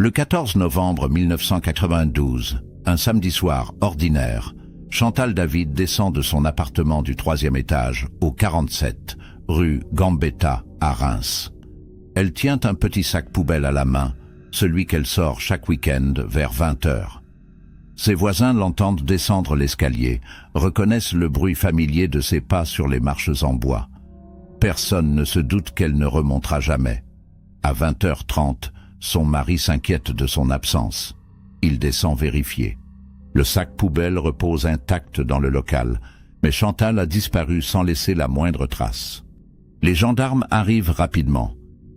Le 14 novembre 1992, un samedi soir ordinaire, Chantal David descend de son appartement du 3e étage, au 47, rue Gambetta, à Reims. Elle tient un petit sac poubelle à la main, celui qu'elle sort chaque week-end vers 20h. Ses voisins l'entendent descendre l'escalier, reconnaissent le bruit familier de ses pas sur les marches en bois. Personne ne se doute qu'elle ne remontera jamais. À 20h30, son mari s'inquiète de son absence. Il descend vérifier. Le sac poubelle repose intact dans le local, mais Chantal a disparu sans laisser la moindre trace. Les gendarmes arrivent rapidement.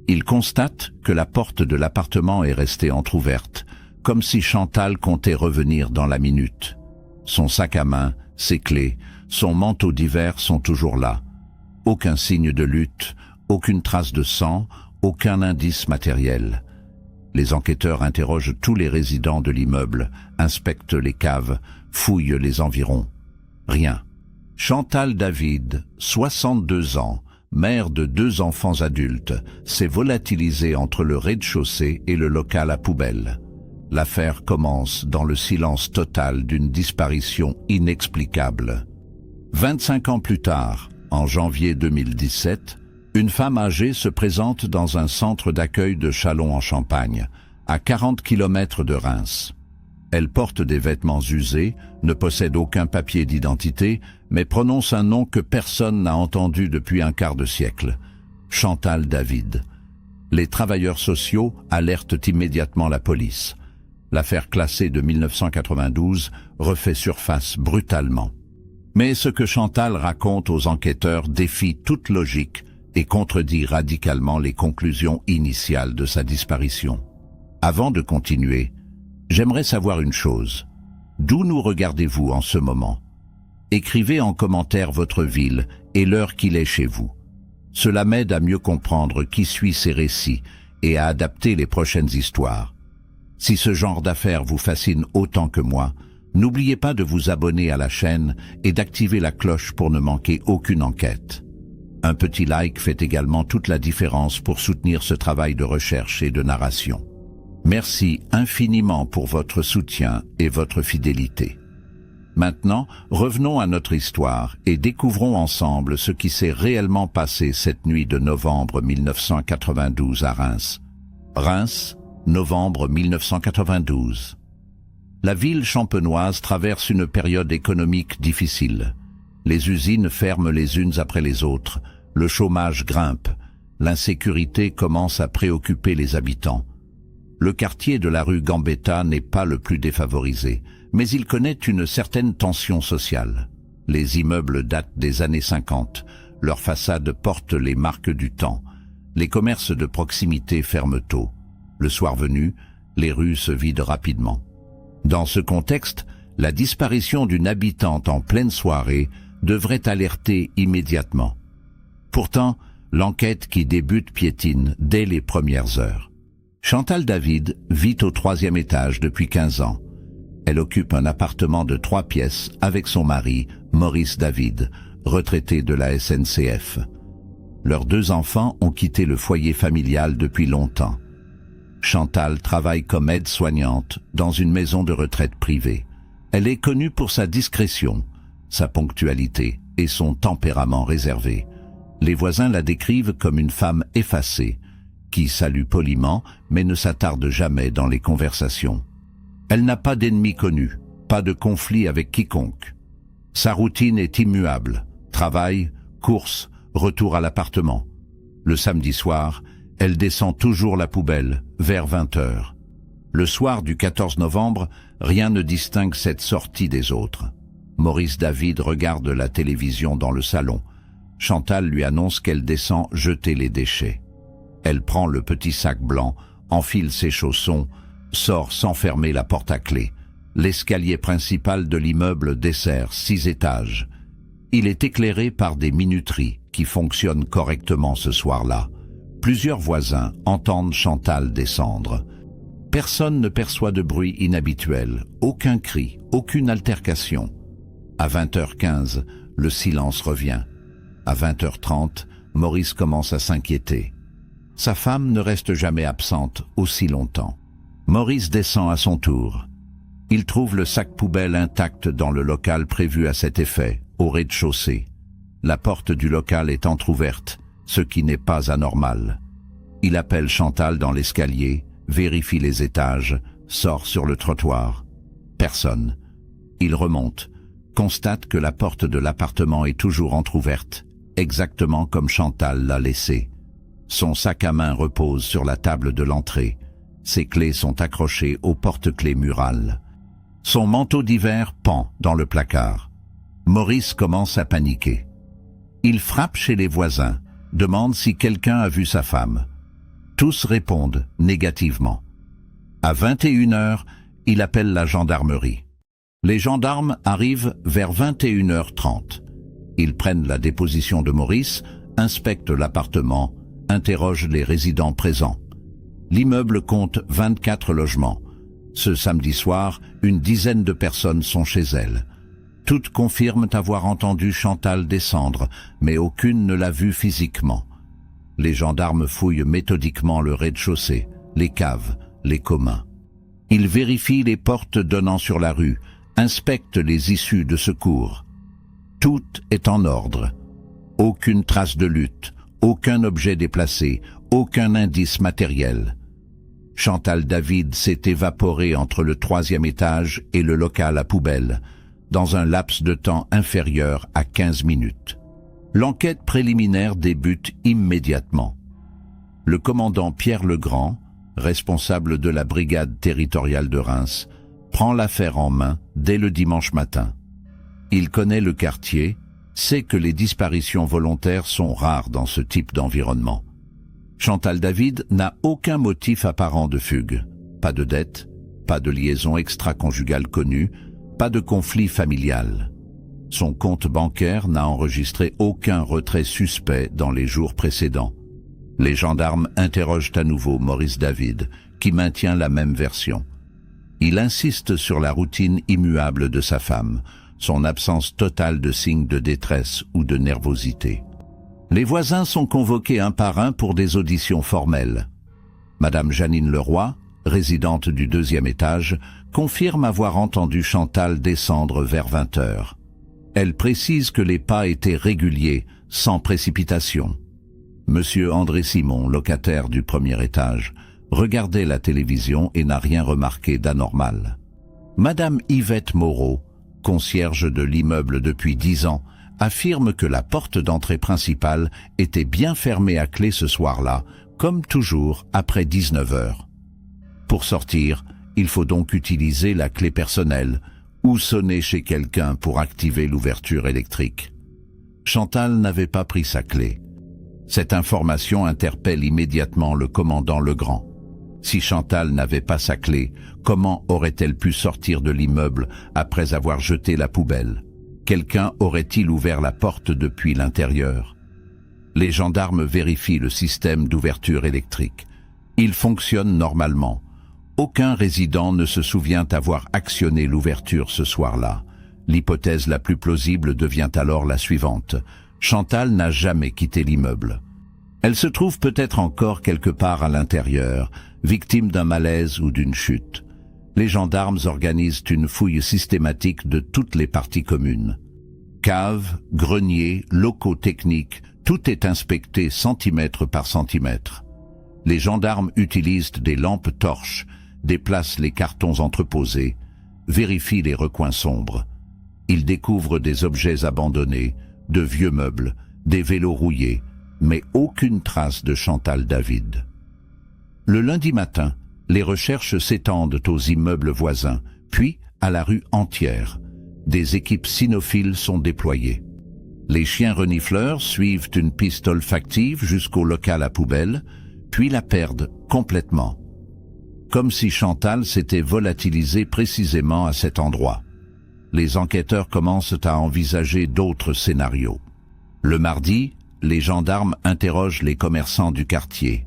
Ils constatent que la porte de l'appartement est restée entr'ouverte, comme si Chantal comptait revenir dans la minute. Son sac à main, ses clés, son manteau d'hiver sont toujours là. Aucun signe de lutte, aucune trace de sang, aucun indice matériel. Les enquêteurs interrogent tous les résidents de l'immeuble, inspectent les caves, fouillent les environs. Rien. Chantal David, 62 ans, mère de 2 enfants adultes, s'est volatilisée entre le rez-de-chaussée et le local à poubelle. L'affaire commence dans le silence total d'une disparition inexplicable. 25 ans plus tard, en janvier 2017, une femme âgée se présente dans un centre d'accueil de Châlons-en-Champagne, à 40 km de Reims. Elle porte des vêtements usés, ne possède aucun papier d'identité, mais prononce un nom que personne n'a entendu depuis un quart de siècle, Chantal David. Les travailleurs sociaux alertent immédiatement la police. L'affaire classée de 1992 refait surface brutalement. Mais ce que Chantal raconte aux enquêteurs défie toute logique et contredit radicalement les conclusions initiales de sa disparition. Avant de continuer, j'aimerais savoir une chose. D'où nous regardez-vous en ce moment? Écrivez en commentaire votre ville et l'heure qu'il est chez vous. Cela m'aide à mieux comprendre qui suit ces récits et à adapter les prochaines histoires. Si ce genre d'affaires vous fascine autant que moi, n'oubliez pas de vous abonner à la chaîne et d'activer la cloche pour ne manquer aucune enquête. Un petit like fait également toute la différence pour soutenir ce travail de recherche et de narration. Merci infiniment pour votre soutien et votre fidélité. Maintenant, revenons à notre histoire et découvrons ensemble ce qui s'est réellement passé cette nuit de novembre 1992 à Reims. Reims, novembre 1992. La ville champenoise traverse une période économique difficile. Les usines ferment les unes après les autres, le chômage grimpe, l'insécurité commence à préoccuper les habitants. Le quartier de la rue Gambetta n'est pas le plus défavorisé, mais il connaît une certaine tension sociale. Les immeubles datent des années 50, leurs façades portent les marques du temps. Les commerces de proximité ferment tôt. Le soir venu, les rues se vident rapidement. Dans ce contexte, la disparition d'une habitante en pleine soirée devrait alerter immédiatement. Pourtant, l'enquête qui débute piétine dès les premières heures. Chantal David vit au 3e étage depuis 15 ans. Elle occupe un appartement de 3 pièces avec son mari, Maurice David, retraité de la SNCF. Leurs 2 enfants ont quitté le foyer familial depuis longtemps. Chantal travaille comme aide-soignante dans une maison de retraite privée. Elle est connue pour sa discrétion, sa ponctualité et son tempérament réservé. Les voisins la décrivent comme une femme effacée, qui salue poliment mais ne s'attarde jamais dans les conversations. Elle n'a pas d'ennemis connus, pas de conflit avec quiconque. Sa routine est immuable, travail, courses, retour à l'appartement. Le samedi soir, elle descend toujours la poubelle, vers 20h. Le soir du 14 novembre, rien ne distingue cette sortie des autres. Maurice David regarde la télévision dans le salon. Chantal lui annonce qu'elle descend jeter les déchets. Elle prend le petit sac blanc, enfile ses chaussons, sort sans fermer la porte à clé. L'escalier principal de l'immeuble dessert 6 étages. Il est éclairé par des minuteries qui fonctionnent correctement ce soir-là. Plusieurs voisins entendent Chantal descendre. Personne ne perçoit de bruit inhabituel, aucun cri, aucune altercation. À 20h15, le silence revient. À 20h30, Maurice commence à s'inquiéter. Sa femme ne reste jamais absente aussi longtemps. Maurice descend à son tour. Il trouve le sac poubelle intact dans le local prévu à cet effet, au rez-de-chaussée. La porte du local est entr'ouverte, ce qui n'est pas anormal. Il appelle Chantal dans l'escalier, vérifie les étages, sort sur le trottoir. Personne. Il remonte, constate que la porte de l'appartement est toujours entr'ouverte, exactement comme Chantal l'a laissée. Son sac à main repose sur la table de l'entrée. Ses clés sont accrochées au porte-clés mural. Son manteau d'hiver pend dans le placard. Maurice commence à paniquer. Il frappe chez les voisins, demande si quelqu'un a vu sa femme. Tous répondent négativement. À 21h, il appelle la gendarmerie. Les gendarmes arrivent vers 21h30. Ils prennent la déposition de Maurice, inspectent l'appartement, interrogent les résidents présents. L'immeuble compte 24 logements. Ce samedi soir, une dizaine de personnes sont chez elles. Toutes confirment avoir entendu Chantal descendre, mais aucune ne l'a vue physiquement. Les gendarmes fouillent méthodiquement le rez-de-chaussée, les caves, les communs. Ils vérifient les portes donnant sur la rue, inspectent les issues de secours. Tout est en ordre. Aucune trace de lutte, aucun objet déplacé, aucun indice matériel. Chantal David s'est évaporée entre le 3e étage et le local à poubelle, dans un laps de temps inférieur à 15 minutes. L'enquête préliminaire débute immédiatement. Le commandant Pierre Legrand, responsable de la brigade territoriale de Reims, prend l'affaire en main dès le dimanche matin. Il connaît le quartier, sait que les disparitions volontaires sont rares dans ce type d'environnement. Chantal David n'a aucun motif apparent de fugue. Pas de dette, pas de liaison extra-conjugale connue, pas de conflit familial. Son compte bancaire n'a enregistré aucun retrait suspect dans les jours précédents. Les gendarmes interrogent à nouveau Maurice David, qui maintient la même version. Il insiste sur la routine immuable de sa femme, son absence totale de signes de détresse ou de nervosité. Les voisins sont convoqués un par un pour des auditions formelles. Madame Janine Leroy, résidente du 2e étage, confirme avoir entendu Chantal descendre vers 20h. Elle précise que les pas étaient réguliers, sans précipitation. Monsieur André Simon, locataire du 1er étage, regardait la télévision et n'a rien remarqué d'anormal. Madame Yvette Moreau, concierge de l'immeuble depuis 10 ans, affirme que la porte d'entrée principale était bien fermée à clé ce soir-là, comme toujours après 19h. Pour sortir, il faut donc utiliser la clé personnelle ou sonner chez quelqu'un pour activer l'ouverture électrique. Chantal n'avait pas pris sa clé. Cette information interpelle immédiatement le commandant Legrand. Si Chantal n'avait pas sa clé, comment aurait-elle pu sortir de l'immeuble après avoir jeté la poubelle? Quelqu'un aurait-il ouvert la porte depuis l'intérieur? Les gendarmes vérifient le système d'ouverture électrique. Il fonctionne normalement. Aucun résident ne se souvient avoir actionné l'ouverture ce soir-là. L'hypothèse la plus plausible devient alors la suivante. Chantal n'a jamais quitté l'immeuble. Elle se trouve peut-être encore quelque part à l'intérieur, victime d'un malaise ou d'une chute. Les gendarmes organisent une fouille systématique de toutes les parties communes. Caves, greniers, locaux techniques, tout est inspecté centimètre par centimètre. Les gendarmes utilisent des lampes torches, déplacent les cartons entreposés, vérifient les recoins sombres. Ils découvrent des objets abandonnés, de vieux meubles, des vélos rouillés, mais aucune trace de Chantal David. Le lundi matin, les recherches s'étendent aux immeubles voisins, puis à la rue entière. Des équipes cynophiles sont déployées. Les chiens renifleurs suivent une piste olfactive jusqu'au local à poubelle, puis la perdent complètement. Comme si Chantal s'était volatilisée précisément à cet endroit. Les enquêteurs commencent à envisager d'autres scénarios. Le mardi, les gendarmes interrogent les commerçants du quartier.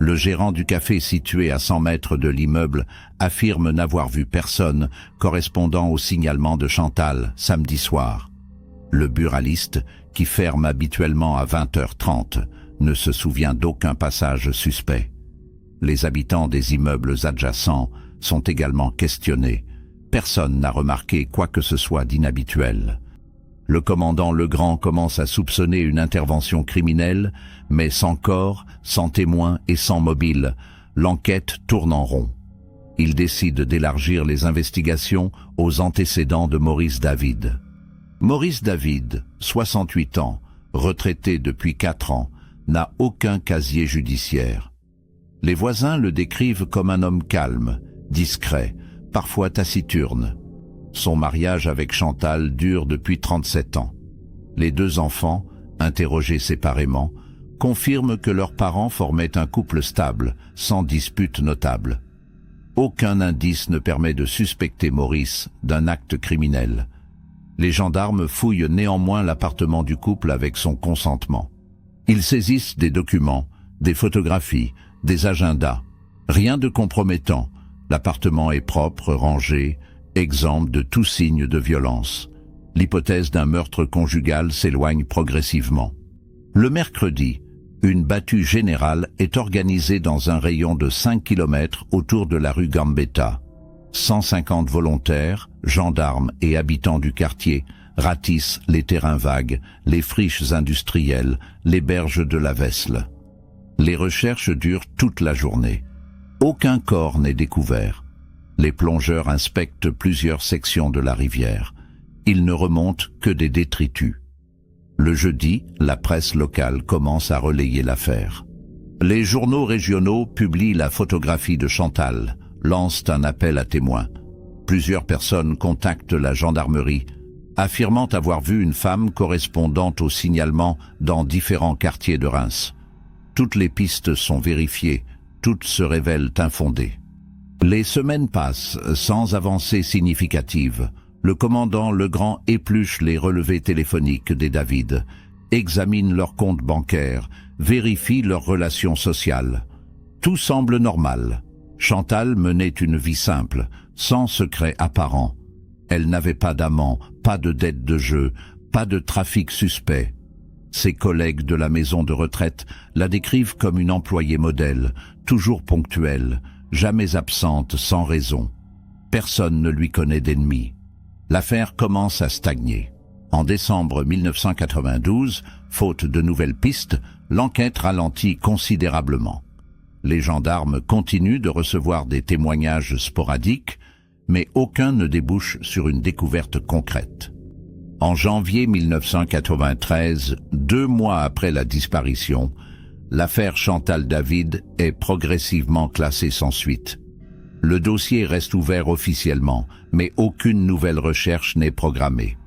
Le gérant du café situé à 100 mètres de l'immeuble affirme n'avoir vu personne correspondant au signalement de Chantal samedi soir. Le buraliste, qui ferme habituellement à 20h30, ne se souvient d'aucun passage suspect. Les habitants des immeubles adjacents sont également questionnés. Personne n'a remarqué quoi que ce soit d'inhabituel. Le commandant Legrand commence à soupçonner une intervention criminelle, mais sans corps, sans témoins et sans mobile, l'enquête tourne en rond. Il décide d'élargir les investigations aux antécédents de Maurice David. Maurice David, 68 ans, retraité depuis 4 ans, n'a aucun casier judiciaire. Les voisins le décrivent comme un homme calme, discret, parfois taciturne. Son mariage avec Chantal dure depuis 37 ans. Les 2 enfants, interrogés séparément, confirment que leurs parents formaient un couple stable, sans dispute notable. Aucun indice ne permet de suspecter Maurice d'un acte criminel. Les gendarmes fouillent néanmoins l'appartement du couple avec son consentement. Ils saisissent des documents, des photographies, des agendas. Rien de compromettant. L'appartement est propre, rangé, exempt de tout signe de violence. L'hypothèse d'un meurtre conjugal s'éloigne progressivement. Le mercredi, une battue générale est organisée dans un rayon de 5 km autour de la rue Gambetta. 150 volontaires, gendarmes et habitants du quartier ratissent les terrains vagues, les friches industrielles, les berges de la Vesle. Les recherches durent toute la journée. Aucun corps n'est découvert. Les plongeurs inspectent plusieurs sections de la rivière. Ils ne remontent que des détritus. Le jeudi, la presse locale commence à relayer l'affaire. Les journaux régionaux publient la photographie de Chantal, lancent un appel à témoins. Plusieurs personnes contactent la gendarmerie, affirmant avoir vu une femme correspondant au signalement dans différents quartiers de Reims. Toutes les pistes sont vérifiées, toutes se révèlent infondées. Les semaines passent sans avancée significative. Le commandant Legrand épluche les relevés téléphoniques des David, examine leurs comptes bancaires, vérifie leurs relations sociales. Tout semble normal. Chantal menait une vie simple, sans secret apparent. Elle n'avait pas d'amant, pas de dette de jeu, pas de trafic suspect. Ses collègues de la maison de retraite la décrivent comme une employée modèle, toujours ponctuelle, jamais absente sans raison. Personne ne lui connaît d'ennemis. L'affaire commence à stagner. En décembre 1992, faute de nouvelles pistes, l'enquête ralentit considérablement. Les gendarmes continuent de recevoir des témoignages sporadiques, mais aucun ne débouche sur une découverte concrète. En janvier 1993, 2 mois après la disparition, l'affaire Chantal David est progressivement classée sans suite. Le dossier reste ouvert officiellement, mais aucune nouvelle recherche n'est programmée.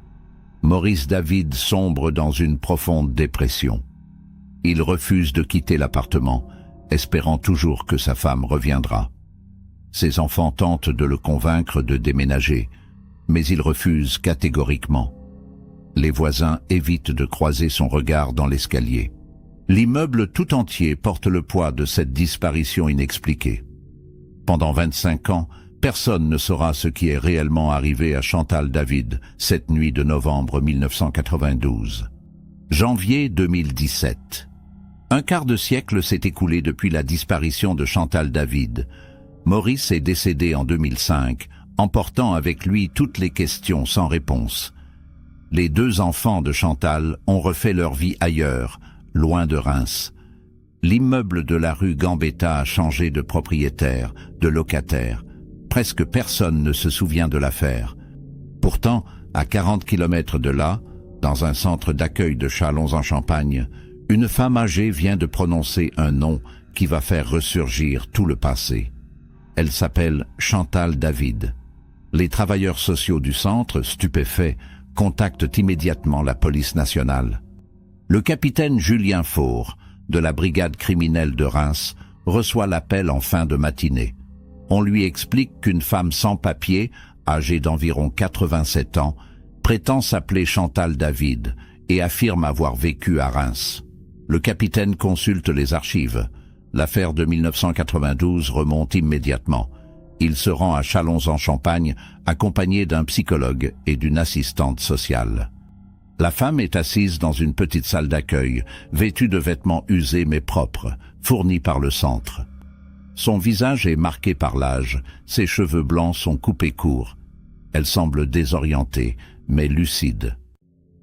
Maurice David sombre dans une profonde dépression. Il refuse de quitter l'appartement, espérant toujours que sa femme reviendra. Ses enfants tentent de le convaincre de déménager, mais il refuse catégoriquement. Les voisins évitent de croiser son regard dans l'escalier. L'immeuble tout entier porte le poids de cette disparition inexpliquée. Pendant 25 ans, personne ne saura ce qui est réellement arrivé à Chantal David cette nuit de novembre 1992. Janvier 2017. Un quart de siècle s'est écoulé depuis la disparition de Chantal David. Maurice est décédé en 2005, emportant avec lui toutes les questions sans réponse. Les 2 enfants de Chantal ont refait leur vie ailleurs, loin de Reims. L'immeuble de la rue Gambetta a changé de propriétaire, de locataire. Presque personne ne se souvient de l'affaire. Pourtant, à 40 km de là, dans un centre d'accueil de Châlons-en-Champagne, une femme âgée vient de prononcer un nom qui va faire ressurgir tout le passé. Elle s'appelle Chantal David. Les travailleurs sociaux du centre, stupéfaits, contactent immédiatement la police nationale. Le capitaine Julien Faure, de la brigade criminelle de Reims, reçoit l'appel en fin de matinée. On lui explique qu'une femme sans papier, âgée d'environ 87 ans, prétend s'appeler Chantal David et affirme avoir vécu à Reims. Le capitaine consulte les archives. L'affaire de 1992 remonte immédiatement. Il se rend à Châlons-en-Champagne accompagné d'un psychologue et d'une assistante sociale. La femme est assise dans une petite salle d'accueil, vêtue de vêtements usés mais propres, fournis par le centre. Son visage est marqué par l'âge, ses cheveux blancs sont coupés courts. Elle semble désorientée, mais lucide.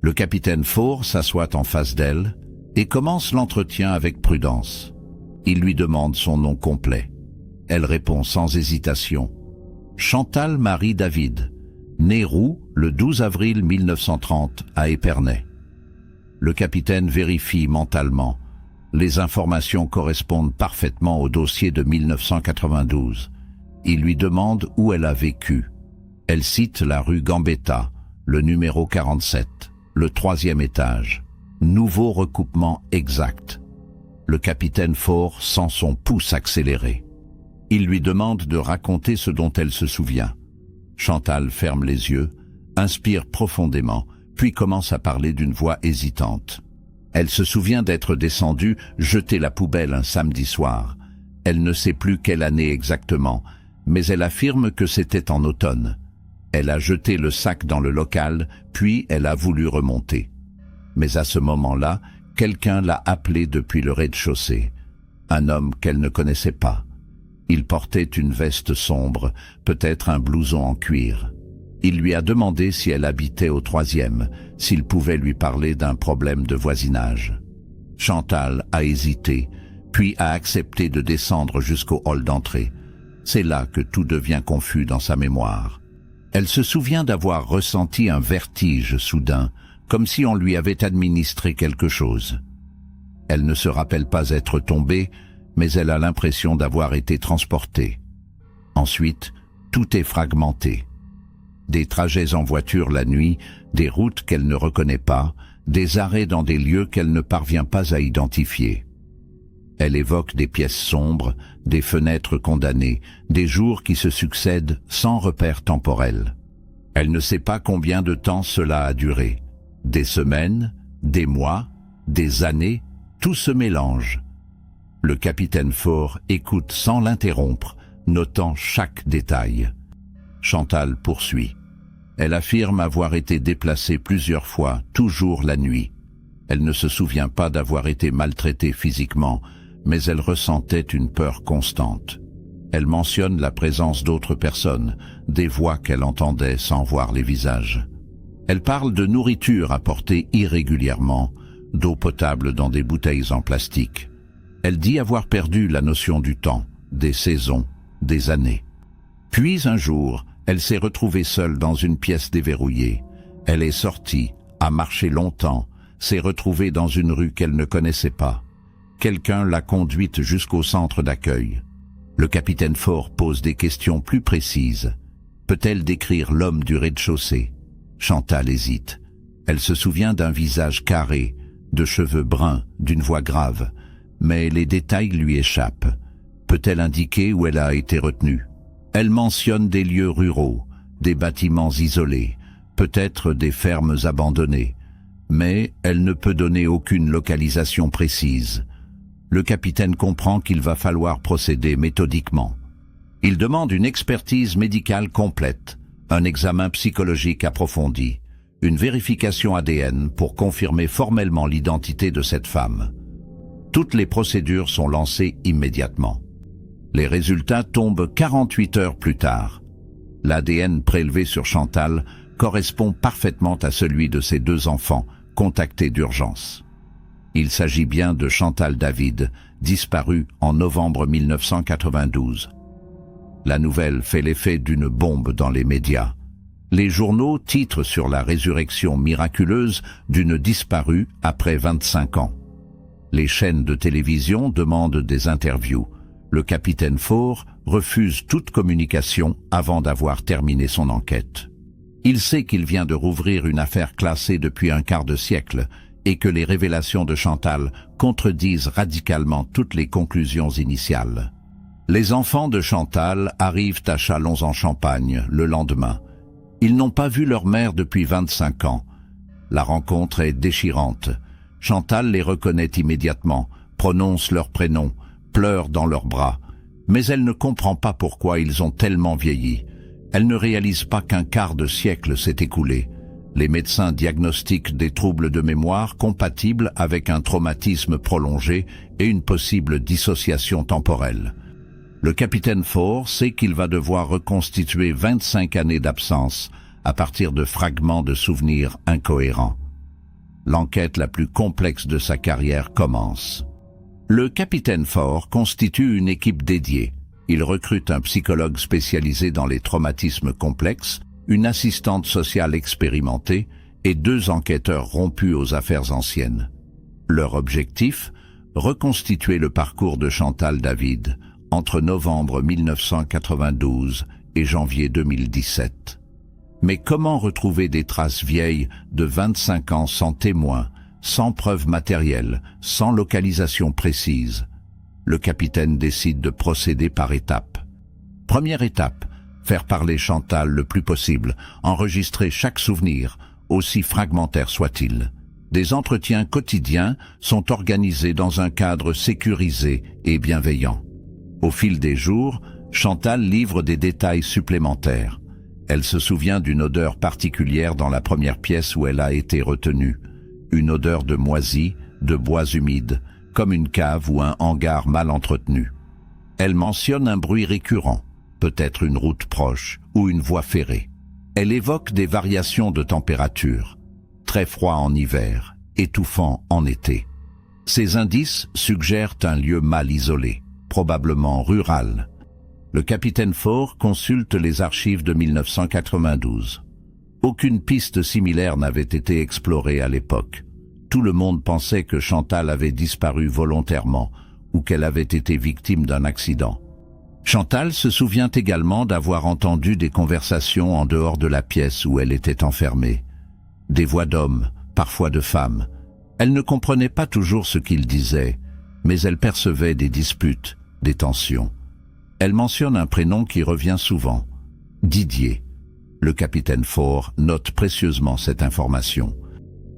Le capitaine Faure s'assoit en face d'elle et commence l'entretien avec prudence. Il lui demande son nom complet. Elle répond sans hésitation. Chantal Marie David, née Roux le 12 avril 1930 à Épernay. Le capitaine vérifie mentalement. Les informations correspondent parfaitement au dossier de 1992. Il lui demande où elle a vécu. Elle cite la rue Gambetta, le numéro 47, le 3e étage. Nouveau recoupement exact. Le capitaine Faure sent son pouce accélérer. Il lui demande de raconter ce dont elle se souvient. Chantal ferme les yeux, inspire profondément, puis commence à parler d'une voix hésitante. Elle se souvient d'être descendue jeter la poubelle un samedi soir. Elle ne sait plus quelle année exactement, mais elle affirme que c'était en automne. Elle a jeté le sac dans le local, puis elle a voulu remonter. Mais à ce moment-là, quelqu'un l'a appelée depuis le rez-de-chaussée. Un homme qu'elle ne connaissait pas. Il portait une veste sombre, peut-être un blouson en cuir. Il lui a demandé si elle habitait au 3e, s'il pouvait lui parler d'un problème de voisinage. Chantal a hésité, puis a accepté de descendre jusqu'au hall d'entrée. C'est là que tout devient confus dans sa mémoire. Elle se souvient d'avoir ressenti un vertige soudain, comme si on lui avait administré quelque chose. Elle ne se rappelle pas être tombée, mais elle a l'impression d'avoir été transportée. Ensuite, tout est fragmenté. Des trajets en voiture la nuit, des routes qu'elle ne reconnaît pas, des arrêts dans des lieux qu'elle ne parvient pas à identifier. Elle évoque des pièces sombres, des fenêtres condamnées, des jours qui se succèdent sans repère temporel. Elle ne sait pas combien de temps cela a duré. Des semaines, des mois, des années, tout se mélange. Le capitaine Faure écoute sans l'interrompre, notant chaque détail. Chantal poursuit. Elle affirme avoir été déplacée plusieurs fois, toujours la nuit. Elle ne se souvient pas d'avoir été maltraitée physiquement, mais elle ressentait une peur constante. Elle mentionne la présence d'autres personnes, des voix qu'elle entendait sans voir les visages. Elle parle de nourriture apportée irrégulièrement, d'eau potable dans des bouteilles en plastique. Elle dit avoir perdu la notion du temps, des saisons, des années. Puis un jour, elle s'est retrouvée seule dans une pièce déverrouillée. Elle est sortie, a marché longtemps, s'est retrouvée dans une rue qu'elle ne connaissait pas. Quelqu'un l'a conduite jusqu'au centre d'accueil. Le capitaine Faure pose des questions plus précises. Peut-elle décrire l'homme du rez-de-chaussée? Chantal hésite. Elle se souvient d'un visage carré, de cheveux bruns, d'une voix grave. Mais les détails lui échappent. Peut-elle indiquer où elle a été retenue? Elle mentionne des lieux ruraux, des bâtiments isolés, peut-être des fermes abandonnées. Mais elle ne peut donner aucune localisation précise. Le capitaine comprend qu'il va falloir procéder méthodiquement. Il demande une expertise médicale complète, un examen psychologique approfondi, une vérification ADN pour confirmer formellement l'identité de cette femme. Toutes les procédures sont lancées immédiatement. Les résultats tombent 48 heures plus tard. L'ADN prélevé sur Chantal correspond parfaitement à celui de ses 2 enfants, contactés d'urgence. Il s'agit bien de Chantal David, disparue en novembre 1992. La nouvelle fait l'effet d'une bombe dans les médias. Les journaux titrent sur la résurrection miraculeuse d'une disparue après 25 ans. Les chaînes de télévision demandent des interviews. Le capitaine Faure refuse toute communication avant d'avoir terminé son enquête. Il sait qu'il vient de rouvrir une affaire classée depuis un quart de siècle et que les révélations de Chantal contredisent radicalement toutes les conclusions initiales. Les enfants de Chantal arrivent à Châlons-en-Champagne le lendemain. Ils n'ont pas vu leur mère depuis 25 ans. La rencontre est déchirante. Chantal les reconnaît immédiatement, prononce leurs prénoms, pleure dans leurs bras. Mais elle ne comprend pas pourquoi ils ont tellement vieilli. Elle ne réalise pas qu'un quart de siècle s'est écoulé. Les médecins diagnostiquent des troubles de mémoire compatibles avec un traumatisme prolongé et une possible dissociation temporelle. Le capitaine Faure sait qu'il va devoir reconstituer 25 années d'absence à partir de fragments de souvenirs incohérents. L'enquête la plus complexe de sa carrière commence. Le capitaine Faure constitue une équipe dédiée. Il recrute un psychologue spécialisé dans les traumatismes complexes, une assistante sociale expérimentée et 2 enquêteurs rompus aux affaires anciennes. Leur objectif, reconstituer le parcours de Chantal David entre novembre 1992 et janvier 2017. Mais comment retrouver des traces vieilles de 25 ans sans témoins, sans preuves matérielles, sans localisation précise? Le capitaine décide de procéder par étapes. Première étape, faire parler Chantal le plus possible, enregistrer chaque souvenir, aussi fragmentaire soit-il. Des entretiens quotidiens sont organisés dans un cadre sécurisé et bienveillant. Au fil des jours, Chantal livre des détails supplémentaires. Elle se souvient d'une odeur particulière dans la première pièce où elle a été retenue. Une odeur de moisi, de bois humide, comme une cave ou un hangar mal entretenu. Elle mentionne un bruit récurrent, peut-être une route proche ou une voie ferrée. Elle évoque des variations de température, très froid en hiver, étouffant en été. Ces indices suggèrent un lieu mal isolé, probablement rural. Le capitaine Faure consulte les archives de 1992. Aucune piste similaire n'avait été explorée à l'époque. Tout le monde pensait que Chantal avait disparu volontairement ou qu'elle avait été victime d'un accident. Chantal se souvient également d'avoir entendu des conversations en dehors de la pièce où elle était enfermée. Des voix d'hommes, parfois de femmes. Elle ne comprenait pas toujours ce qu'ils disaient, mais elle percevait des disputes, des tensions. Elle mentionne un prénom qui revient souvent, Didier. Le capitaine Faure note précieusement cette information.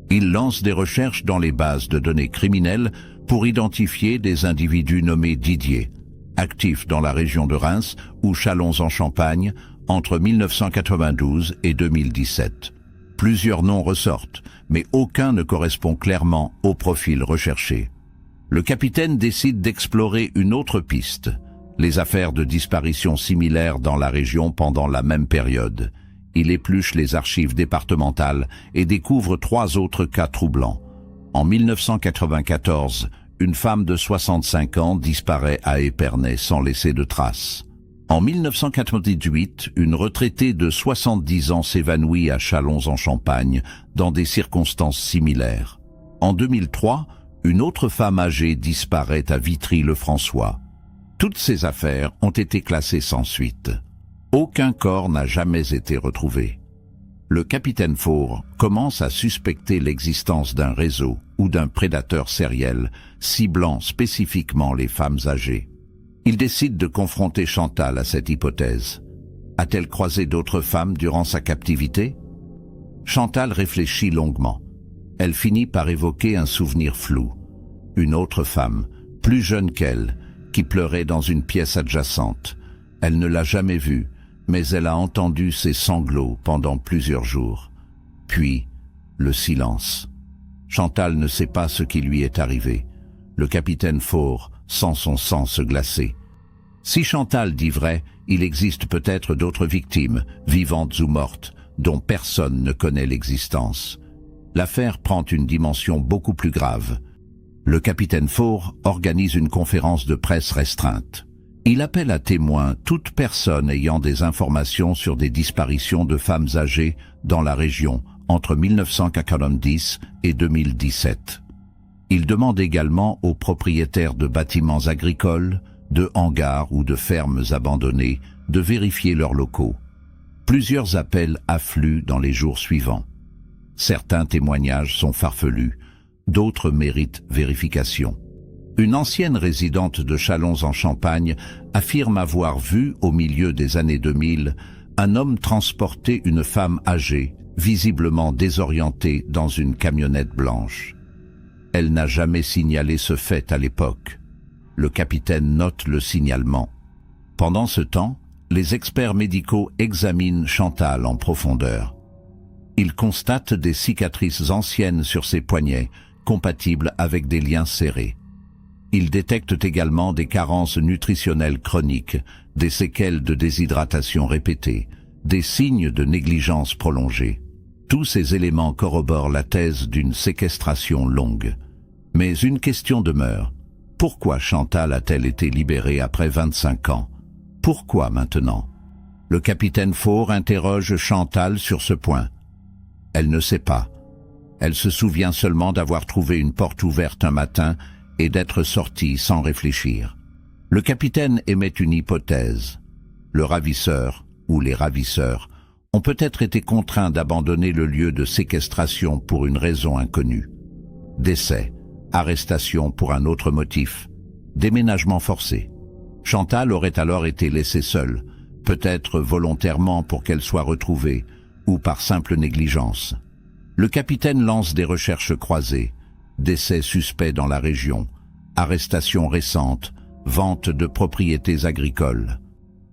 Il lance des recherches dans les bases de données criminelles pour identifier des individus nommés Didier, actifs dans la région de Reims ou Châlons-en-Champagne entre 1992 et 2017. Plusieurs noms ressortent, mais aucun ne correspond clairement au profil recherché. Le capitaine décide d'explorer une autre piste, les affaires de disparition similaires dans la région pendant la même période. Il épluche les archives départementales et découvre 3 autres cas troublants. En 1994, une femme de 65 ans disparaît à Épernay sans laisser de traces. En 1998, une retraitée de 70 ans s'évanouit à Châlons-en-Champagne dans des circonstances similaires. En 2003, une autre femme âgée disparaît à Vitry-le-François. Toutes ces affaires ont été classées sans suite. Aucun corps n'a jamais été retrouvé. Le capitaine Faure commence à suspecter l'existence d'un réseau ou d'un prédateur sériel ciblant spécifiquement les femmes âgées. Il décide de confronter Chantal à cette hypothèse. A-t-elle croisé d'autres femmes durant sa captivité? Chantal réfléchit longuement. Elle finit par évoquer un souvenir flou. Une autre femme, plus jeune qu'elle, qui pleurait dans une pièce adjacente. Elle ne l'a jamais vue, mais elle a entendu ses sanglots pendant plusieurs jours. Puis, le silence. Chantal ne sait pas ce qui lui est arrivé. Le capitaine Faure sent son sang se glacer. Si Chantal dit vrai, il existe peut-être d'autres victimes, vivantes ou mortes, dont personne ne connaît l'existence. L'affaire prend une dimension beaucoup plus grave. Le capitaine Faure organise une conférence de presse restreinte. Il appelle à témoin toute personne ayant des informations sur des disparitions de femmes âgées dans la région entre 1990 et 2017. Il demande également aux propriétaires de bâtiments agricoles, de hangars ou de fermes abandonnées de vérifier leurs locaux. Plusieurs appels affluent dans les jours suivants. Certains témoignages sont farfelus, d'autres méritent vérification. Une ancienne résidente de Châlons-en-Champagne affirme avoir vu, au milieu des années 2000, un homme transporter une femme âgée, visiblement désorientée dans une camionnette blanche. Elle n'a jamais signalé ce fait à l'époque. Le capitaine note le signalement. Pendant ce temps, les experts médicaux examinent Chantal en profondeur. Ils constatent des cicatrices anciennes sur ses poignets, compatibles avec des liens serrés. Ils détectent également des carences nutritionnelles chroniques, des séquelles de déshydratation répétées, des signes de négligence prolongée. Tous ces éléments corroborent la thèse d'une séquestration longue. Mais une question demeure. Pourquoi Chantal a-t-elle été libérée après 25 ans? Pourquoi maintenant? Le capitaine Faure interroge Chantal sur ce point. Elle ne sait pas. Elle se souvient seulement d'avoir trouvé une porte ouverte un matin et d'être sortie sans réfléchir. Le capitaine émet une hypothèse. Le ravisseur, ou les ravisseurs, ont peut-être été contraints d'abandonner le lieu de séquestration pour une raison inconnue. Décès, arrestation pour un autre motif, déménagement forcé. Chantal aurait alors été laissée seule, peut-être volontairement pour qu'elle soit retrouvée, ou par simple négligence. Le capitaine lance des recherches croisées, décès suspects dans la région, arrestations récentes, vente de propriétés agricoles.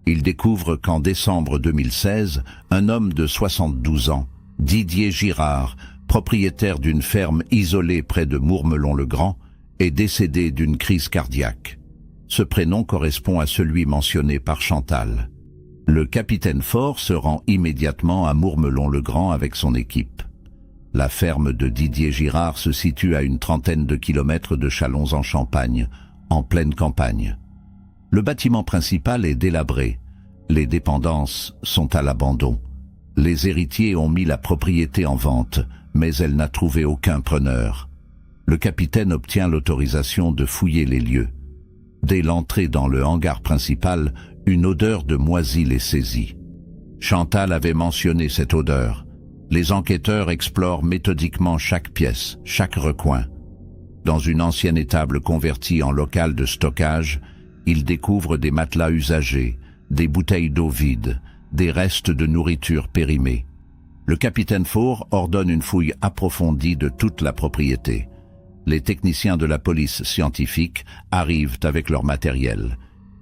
Il découvre qu'en décembre 2016, un homme de 72 ans, Didier Girard, propriétaire d'une ferme isolée près de Mourmelon-le-Grand, est décédé d'une crise cardiaque. Ce prénom correspond à celui mentionné par Chantal. Le capitaine Faure se rend immédiatement à Mourmelon-le-Grand avec son équipe. La ferme de Didier Girard se situe à une trentaine de kilomètres de Châlons-en-Champagne, en pleine campagne. Le bâtiment principal est délabré. Les dépendances sont à l'abandon. Les héritiers ont mis la propriété en vente, mais elle n'a trouvé aucun preneur. Le capitaine obtient l'autorisation de fouiller les lieux. Dès l'entrée dans le hangar principal, une odeur de moisi les saisit. Chantal avait mentionné cette odeur. Les enquêteurs explorent méthodiquement chaque pièce, chaque recoin. Dans une ancienne étable convertie en local de stockage, ils découvrent des matelas usagés, des bouteilles d'eau vides, des restes de nourriture périmés. Le capitaine Faure ordonne une fouille approfondie de toute la propriété. Les techniciens de la police scientifique arrivent avec leur matériel.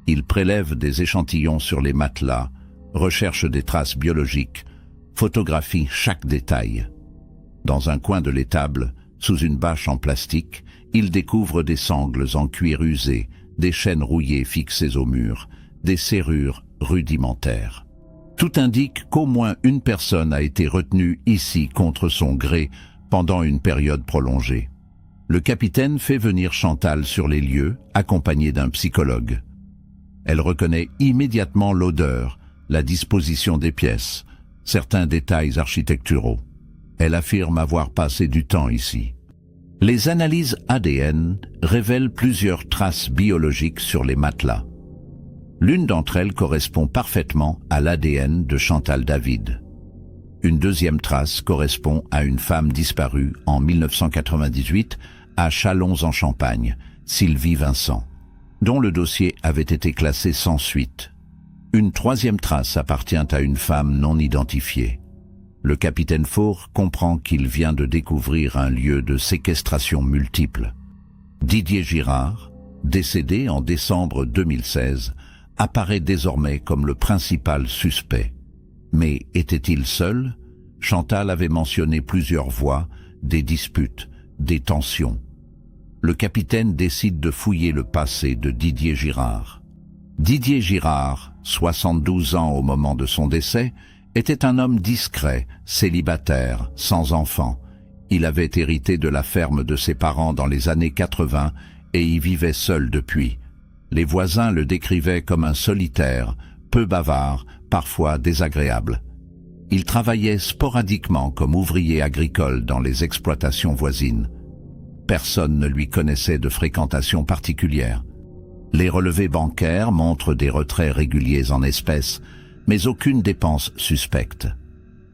Ils prélèvent des échantillons sur les matelas, recherchent des traces biologiques, photographient chaque détail. Dans un coin de l'étable, sous une bâche en plastique, ils découvrent des sangles en cuir usé, des chaînes rouillées fixées au mur, des serrures rudimentaires. Tout indique qu'au moins une personne a été retenue ici contre son gré pendant une période prolongée. Le capitaine fait venir Chantal sur les lieux, accompagnée d'un psychologue. Elle reconnaît immédiatement l'odeur, la disposition des pièces, certains détails architecturaux. Elle affirme avoir passé du temps ici. Les analyses ADN révèlent plusieurs traces biologiques sur les matelas. L'une d'entre elles correspond parfaitement à l'ADN de Chantal David. Une deuxième trace correspond à une femme disparue en 1998 à Châlons-en-Champagne, Sylvie Vincent, dont le dossier avait été classé sans suite. Une troisième trace appartient à une femme non identifiée. Le capitaine Faure comprend qu'il vient de découvrir un lieu de séquestration multiple. Didier Girard, décédé en décembre 2016, apparaît désormais comme le principal suspect. Mais était-il seul? Chantal avait mentionné plusieurs voix, des disputes, des tensions. Le capitaine décide de fouiller le passé de Didier Girard. Didier Girard, 72 ans au moment de son décès, était un homme discret, célibataire, sans enfant. Il avait hérité de la ferme de ses parents dans les années 80 et y vivait seul depuis. Les voisins le décrivaient comme un solitaire, peu bavard, parfois désagréable. Il travaillait sporadiquement comme ouvrier agricole dans les exploitations voisines. Personne ne lui connaissait de fréquentation particulière. Les relevés bancaires montrent des retraits réguliers en espèces, mais aucune dépense suspecte.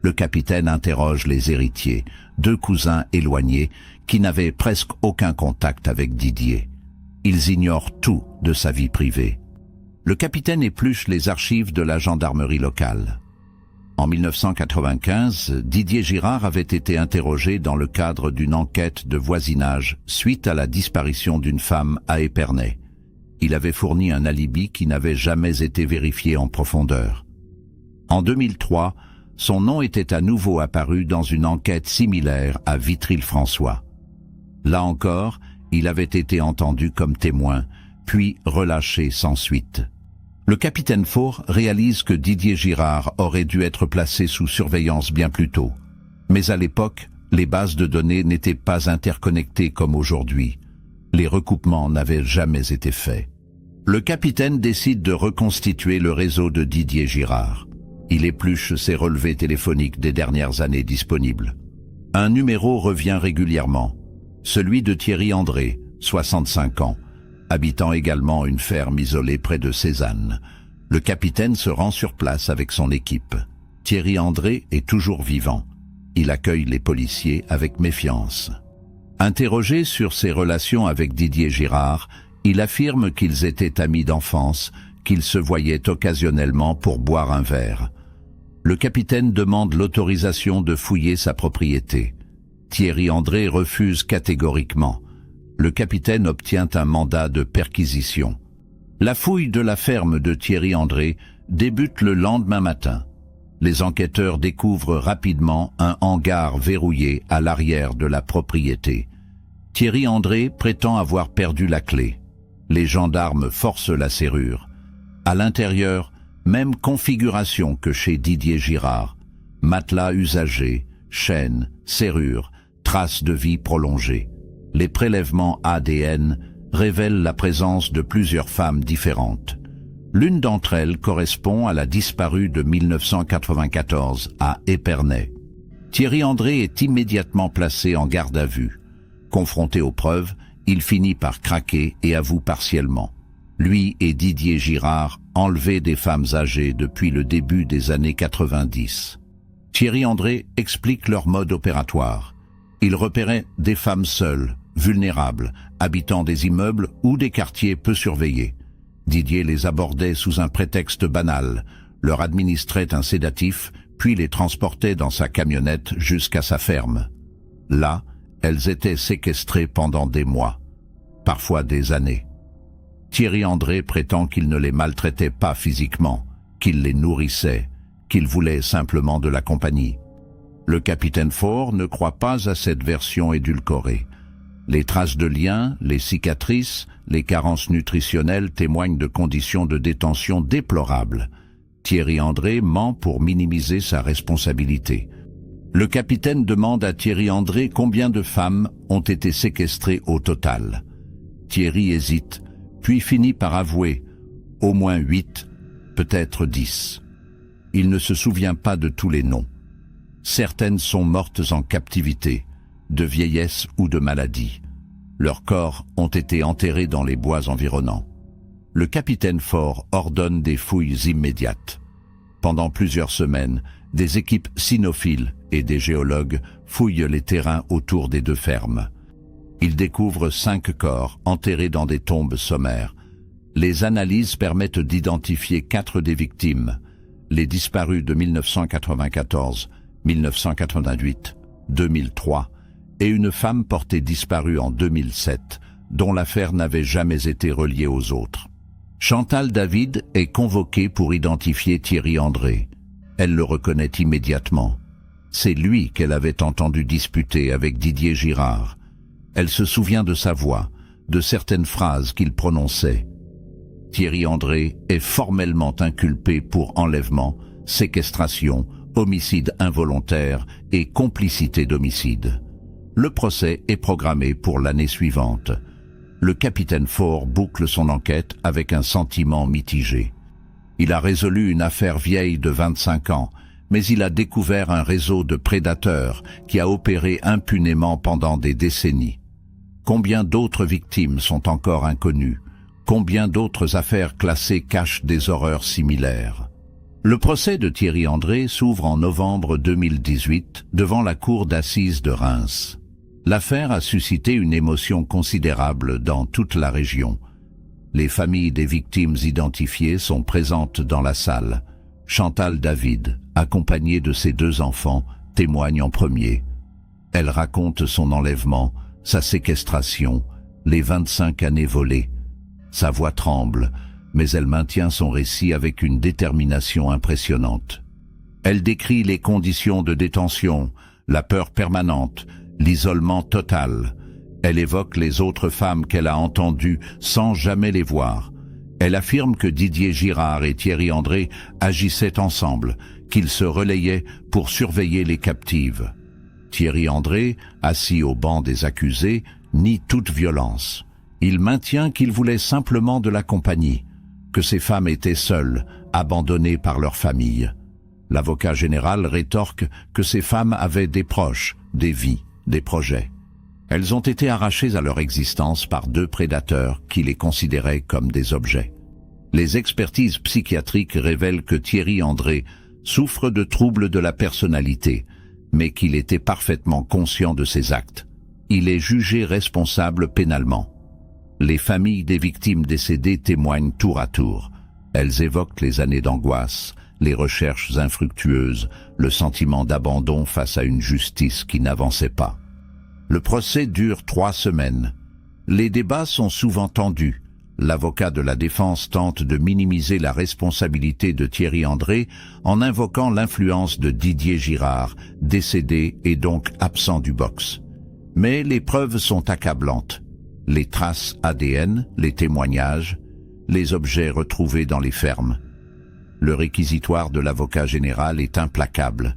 Le capitaine interroge les héritiers, deux cousins éloignés qui n'avaient presque aucun contact avec Didier. Ils ignorent tout de sa vie privée. Le capitaine épluche les archives de la gendarmerie locale. En 1995, Didier Girard avait été interrogé dans le cadre d'une enquête de voisinage suite à la disparition d'une femme à Épernay. Il avait fourni un alibi qui n'avait jamais été vérifié en profondeur. En 2003, son nom était à nouveau apparu dans une enquête similaire à Vitry-le-François. Là encore, Il avait été entendu comme témoin, puis relâché sans suite. Le capitaine Faure réalise que Didier Girard aurait dû être placé sous surveillance bien plus tôt. Mais à l'époque, les bases de données n'étaient pas interconnectées comme aujourd'hui. Les recoupements n'avaient jamais été faits. Le capitaine décide de reconstituer le réseau de Didier Girard. Il épluche ses relevés téléphoniques des dernières années disponibles. Un numéro revient régulièrement, celui de Thierry André, 65 ans, habitant également une ferme isolée près de Cézanne. Le capitaine se rend sur place avec son équipe. Thierry André est toujours vivant. Il accueille les policiers avec méfiance. Interrogé sur ses relations avec Didier Girard, il affirme qu'ils étaient amis d'enfance, qu'ils se voyaient occasionnellement pour boire un verre. Le capitaine demande l'autorisation de fouiller sa propriété. Thierry André refuse catégoriquement. Le capitaine obtient un mandat de perquisition. La fouille de la ferme de Thierry André débute le lendemain matin. Les enquêteurs découvrent rapidement un hangar verrouillé à l'arrière de la propriété. Thierry André prétend avoir perdu la clé. Les gendarmes forcent la serrure. À l'intérieur, même configuration que chez Didier Girard. Matelas usagé, chaînes, serrures, traces de vie prolongées. Les prélèvements ADN révèlent la présence de plusieurs femmes différentes. L'une d'entre elles correspond à la disparue de 1994 à Épernay. Thierry André est immédiatement placé en garde à vue. Confronté aux preuves, il finit par craquer et avoue partiellement. Lui et Didier Girard enlevaient des femmes âgées depuis le début des années 90. Thierry André explique leur mode opératoire. Il repérait des femmes seules, vulnérables, habitant des immeubles ou des quartiers peu surveillés. Didier les abordait sous un prétexte banal, leur administrait un sédatif, puis les transportait dans sa camionnette jusqu'à sa ferme. Là, elles étaient séquestrées pendant des mois, parfois des années. Thierry André prétend qu'il ne les maltraitait pas physiquement, qu'il les nourrissait, qu'il voulait simplement de la compagnie. Le capitaine Faure ne croit pas à cette version édulcorée. Les traces de liens, les cicatrices, les carences nutritionnelles témoignent de conditions de détention déplorables. Thierry André ment pour minimiser sa responsabilité. Le capitaine demande à Thierry André combien de femmes ont été séquestrées au total. Thierry hésite, puis finit par avouer au moins 8, peut-être 10. Il ne se souvient pas de tous les noms. Certaines sont mortes en captivité, de vieillesse ou de maladie. Leurs corps ont été enterrés dans les bois environnants. Le capitaine Faure ordonne des fouilles immédiates. Pendant plusieurs semaines, des équipes cynophiles et des géologues fouillent les terrains autour des deux fermes. Ils découvrent 5 corps enterrés dans des tombes sommaires. Les analyses permettent d'identifier 4 des victimes, les disparus de 1994, 1988, 2003, et une femme portée disparue en 2007, dont l'affaire n'avait jamais été reliée aux autres. Chantal David est convoquée pour identifier Thierry André. Elle le reconnaît immédiatement. C'est lui qu'elle avait entendu disputer avec Didier Girard. Elle se souvient de sa voix, de certaines phrases qu'il prononçait. Thierry André est formellement inculpé pour enlèvement, séquestration, homicide involontaire et complicité d'homicide. Le procès est programmé pour l'année suivante. Le capitaine Faure boucle son enquête avec un sentiment mitigé. Il a résolu une affaire vieille de 25 ans, mais il a découvert un réseau de prédateurs qui a opéré impunément pendant des décennies. Combien d'autres victimes sont encore inconnues? Combien d'autres affaires classées cachent des horreurs similaires? Le procès de Thierry André s'ouvre en novembre 2018 devant la cour d'assises de Reims. L'affaire a suscité une émotion considérable dans toute la région. Les familles des victimes identifiées sont présentes dans la salle. Chantal David, accompagnée de ses 2 enfants, témoigne en premier. Elle raconte son enlèvement, sa séquestration, les 25 années volées. Sa voix tremble, mais elle maintient son récit avec une détermination impressionnante. Elle décrit les conditions de détention, la peur permanente, l'isolement total. Elle évoque les autres femmes qu'elle a entendues sans jamais les voir. Elle affirme que Didier Girard et Thierry André agissaient ensemble, qu'ils se relayaient pour surveiller les captives. Thierry André, assis au banc des accusés, nie toute violence. Il maintient qu'il voulait simplement de la compagnie, que ces femmes étaient seules, abandonnées par leur famille. L'avocat général rétorque que ces femmes avaient des proches, des vies, des projets. Elles ont été arrachées à leur existence par deux prédateurs qui les considéraient comme des objets. Les expertises psychiatriques révèlent que Thierry André souffre de troubles de la personnalité, mais qu'il était parfaitement conscient de ses actes. Il est jugé responsable pénalement. Les familles des victimes décédées témoignent tour à tour. Elles évoquent les années d'angoisse, les recherches infructueuses, le sentiment d'abandon face à une justice qui n'avançait pas. Le procès dure 3 semaines. Les débats sont souvent tendus. L'avocat de la défense tente de minimiser la responsabilité de Thierry André en invoquant l'influence de Didier Girard, décédé et donc absent du box. Mais les preuves sont accablantes. Les traces ADN, les témoignages, les objets retrouvés dans les fermes. Le réquisitoire de l'avocat général est implacable.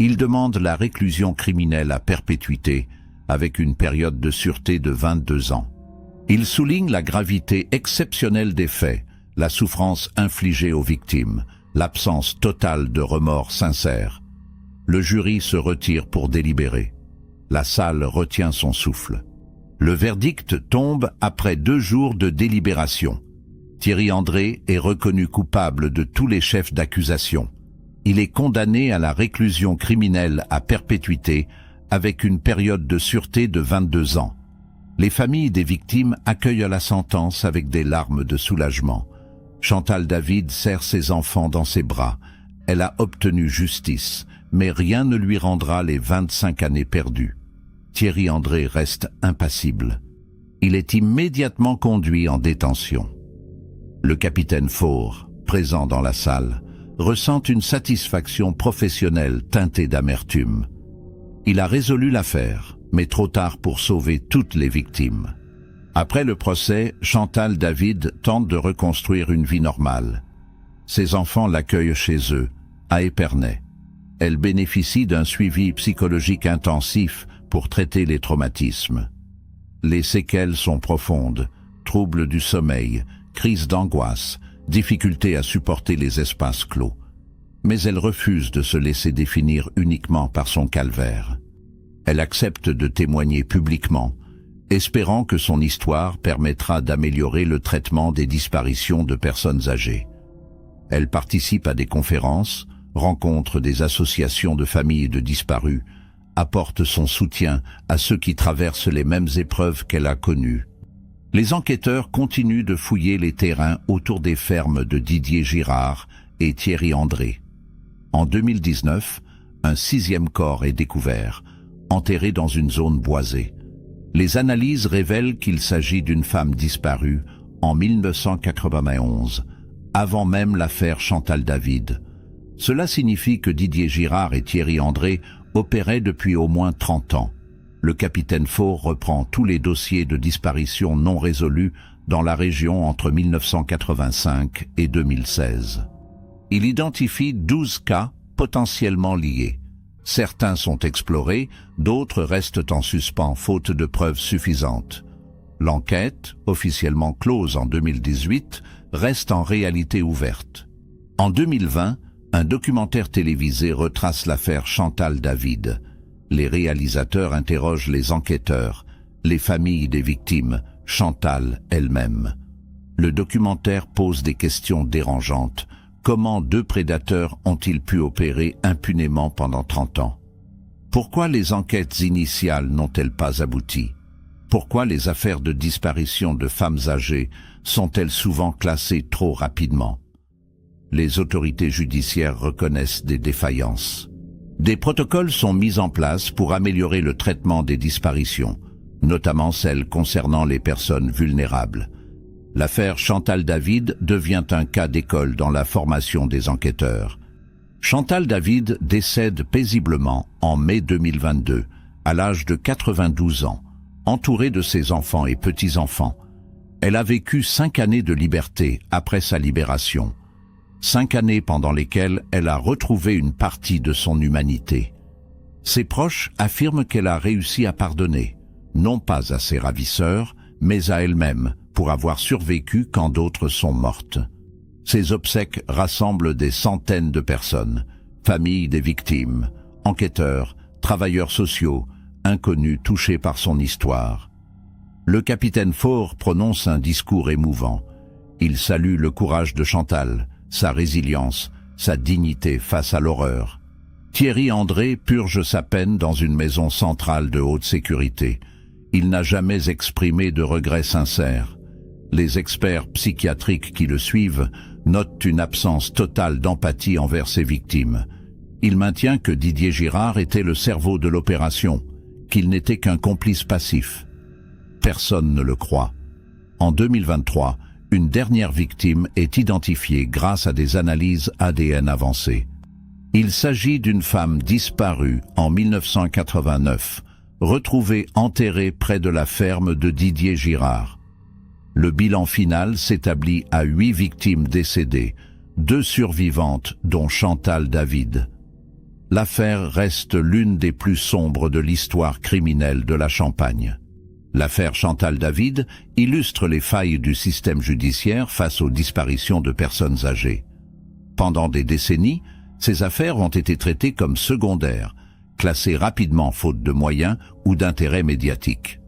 Il demande la réclusion criminelle à perpétuité, avec une période de sûreté de 22 ans. Il souligne la gravité exceptionnelle des faits, la souffrance infligée aux victimes, l'absence totale de remords sincères. Le jury se retire pour délibérer. La salle retient son souffle. Le verdict tombe après 2 jours de délibération. Thierry André est reconnu coupable de tous les chefs d'accusation. Il est condamné à la réclusion criminelle à perpétuité avec une période de sûreté de 22 ans. Les familles des victimes accueillent la sentence avec des larmes de soulagement. Chantal David serre ses enfants dans ses bras. Elle a obtenu justice, mais rien ne lui rendra les 25 années perdues. Thierry André reste impassible. Il est immédiatement conduit en détention. Le capitaine Faure, présent dans la salle, ressent une satisfaction professionnelle teintée d'amertume. Il a résolu l'affaire, mais trop tard pour sauver toutes les victimes. Après le procès, Chantal David tente de reconstruire une vie normale. Ses enfants l'accueillent chez eux, à Épernay. Elle bénéficie d'un suivi psychologique intensif pour traiter les traumatismes. Les séquelles sont profondes, troubles du sommeil, crises d'angoisse, difficulté à supporter les espaces clos. Mais elle refuse de se laisser définir uniquement par son calvaire. Elle accepte de témoigner publiquement, espérant que son histoire permettra d'améliorer le traitement des disparitions de personnes âgées. Elle participe à des conférences, rencontre des associations de familles de disparus, apporte son soutien à ceux qui traversent les mêmes épreuves qu'elle a connues. Les enquêteurs continuent de fouiller les terrains autour des fermes de Didier Girard et Thierry André. En 2019, un 6e corps est découvert, enterré dans une zone boisée. Les analyses révèlent qu'il s'agit d'une femme disparue en 1991, avant même l'affaire Chantal David. Cela signifie que Didier Girard et Thierry André opéraient depuis au moins 30 ans. Le capitaine Faure reprend tous les dossiers de disparition non résolus dans la région entre 1985 et 2016. Il identifie 12 cas potentiellement liés. Certains sont explorés, d'autres restent en suspens faute de preuves suffisantes. L'enquête, officiellement close en 2018, reste en réalité ouverte. En 2020, un documentaire télévisé retrace l'affaire Chantal David. Les réalisateurs interrogent les enquêteurs, les familles des victimes, Chantal elle-même. Le documentaire pose des questions dérangeantes. Comment 2 prédateurs ont-ils pu opérer impunément pendant 30 ans? Pourquoi les enquêtes initiales n'ont-elles pas abouti? Pourquoi les affaires de disparition de femmes âgées sont-elles souvent classées trop rapidement? Les autorités judiciaires reconnaissent des défaillances. Des protocoles sont mis en place pour améliorer le traitement des disparitions, notamment celles concernant les personnes vulnérables. L'affaire Chantal David devient un cas d'école dans la formation des enquêteurs. Chantal David décède paisiblement en mai 2022, à l'âge de 92 ans, entourée de ses enfants et petits-enfants. Elle a vécu 5 années de liberté après sa libération. 5 années pendant lesquelles elle a retrouvé une partie de son humanité. Ses proches affirment qu'elle a réussi à pardonner, non pas à ses ravisseurs, mais à elle-même, pour avoir survécu quand d'autres sont mortes. Ses obsèques rassemblent des centaines de personnes, familles des victimes, enquêteurs, travailleurs sociaux, inconnus touchés par son histoire. Le capitaine Faure prononce un discours émouvant. Il salue le courage de Chantal, sa résilience, sa dignité face à l'horreur. Thierry André purge sa peine dans une maison centrale de haute sécurité. Il n'a jamais exprimé de regrets sincères. Les experts psychiatriques qui le suivent notent une absence totale d'empathie envers ses victimes. Il maintient que Didier Girard était le cerveau de l'opération, qu'il n'était qu'un complice passif. Personne ne le croit. En 2023, une dernière victime est identifiée grâce à des analyses ADN avancées. Il s'agit d'une femme disparue en 1989, retrouvée enterrée près de la ferme de Didier Girard. Le bilan final s'établit à 8 victimes décédées, 2 survivantes dont Chantal David. L'affaire reste l'une des plus sombres de l'histoire criminelle de la Champagne. L'affaire Chantal David illustre les failles du système judiciaire face aux disparitions de personnes âgées. Pendant des décennies, ces affaires ont été traitées comme secondaires, classées rapidement faute de moyens ou d'intérêt médiatique.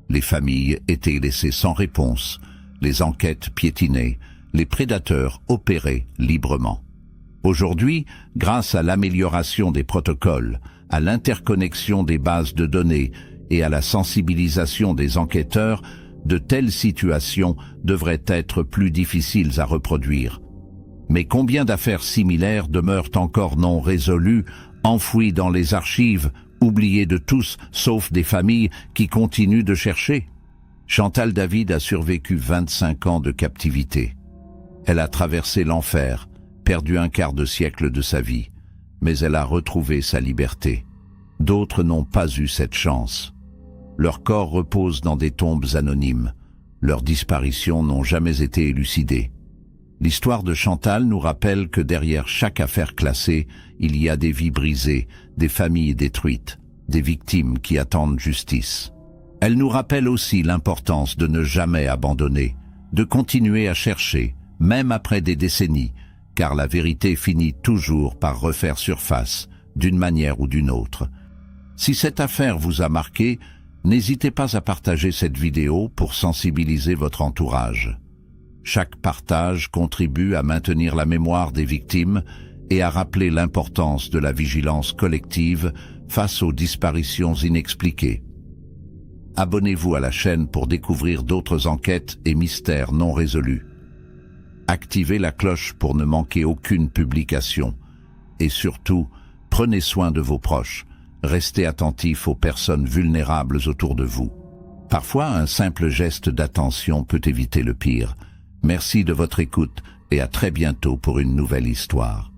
Les familles étaient laissées sans réponse, les enquêtes piétinées, les prédateurs opéraient librement. Aujourd'hui, grâce à l'amélioration des protocoles, à l'interconnexion des bases de données et à la sensibilisation des enquêteurs, de telles situations devraient être plus difficiles à reproduire. Mais combien d'affaires similaires demeurent encore non résolues, enfouies dans les archives, oubliées de tous, sauf des familles qui continuent de chercher? Chantal David a survécu 25 ans de captivité. Elle a traversé l'enfer, perdu un quart de siècle de sa vie, mais elle a retrouvé sa liberté. D'autres n'ont pas eu cette chance. Leurs corps reposent dans des tombes anonymes. Leurs disparitions n'ont jamais été élucidées. L'histoire de Chantal nous rappelle que derrière chaque affaire classée, il y a des vies brisées, des familles détruites, des victimes qui attendent justice. Elle nous rappelle aussi l'importance de ne jamais abandonner, de continuer à chercher, même après des décennies, car la vérité finit toujours par refaire surface, d'une manière ou d'une autre. Si cette affaire vous a marqué, n'hésitez pas à partager cette vidéo pour sensibiliser votre entourage. Chaque partage contribue à maintenir la mémoire des victimes et à rappeler l'importance de la vigilance collective face aux disparitions inexpliquées. Abonnez-vous à la chaîne pour découvrir d'autres enquêtes et mystères non résolus. Activez la cloche pour ne manquer aucune publication. Et surtout, prenez soin de vos proches. Restez attentifs aux personnes vulnérables autour de vous. Parfois, un simple geste d'attention peut éviter le pire. Merci de votre écoute et à très bientôt pour une nouvelle histoire.